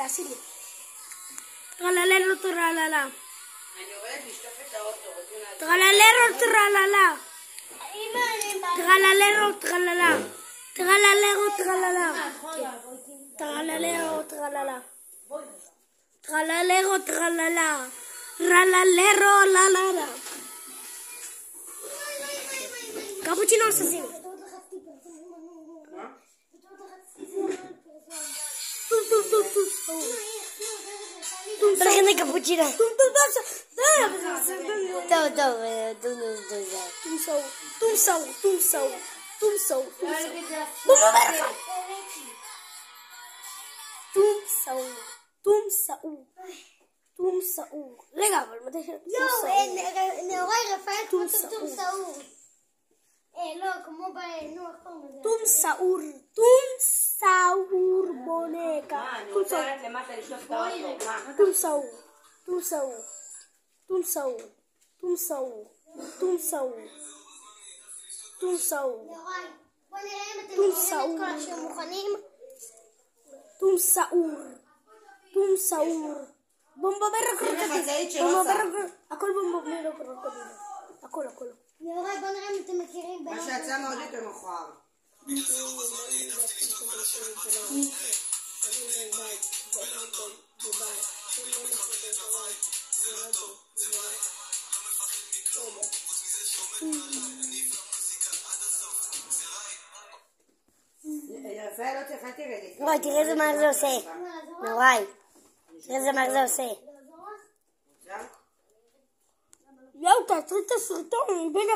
תעשי לי. טרללרו טרללה. אני עובדת לשטוף את האוטו. טרללרו טרללה. טרללרו טרללה. טרללרו טרללה. טרללרו טרללה. טרללרו טרללה. טרללרו לללה. קפוצ'ינו עושים. Prende cappuccino. רגע, אבל מתי ש... נאורי רפאל כמו טום סאור. לא, כמו בנוח פעם הזה. טום סאור בונקה. אני רוצה ללכת למטה לשטוף את האוטו. טום סאור. טום סאור. טום סאור. טום סאור. טום סאור. טום סאור. נאורי, בוא נראה אם אתם טום מכירים סאור. את כל השם מוכנים. טום סאור. טום סאור. בומבובר קרוקודיל. הכל בומבובר קרוקודיל. הכל. נאורי, בוא נראה אם אתם מכירים מה שיצא מאוד יותר מכוער. רפאל לא צריכה תרדת. וואי, תראה איזה מהר זה עושה. נוראי. תראה איזה מהר זה עושה. יואו, תעצרי את הסרטון, בין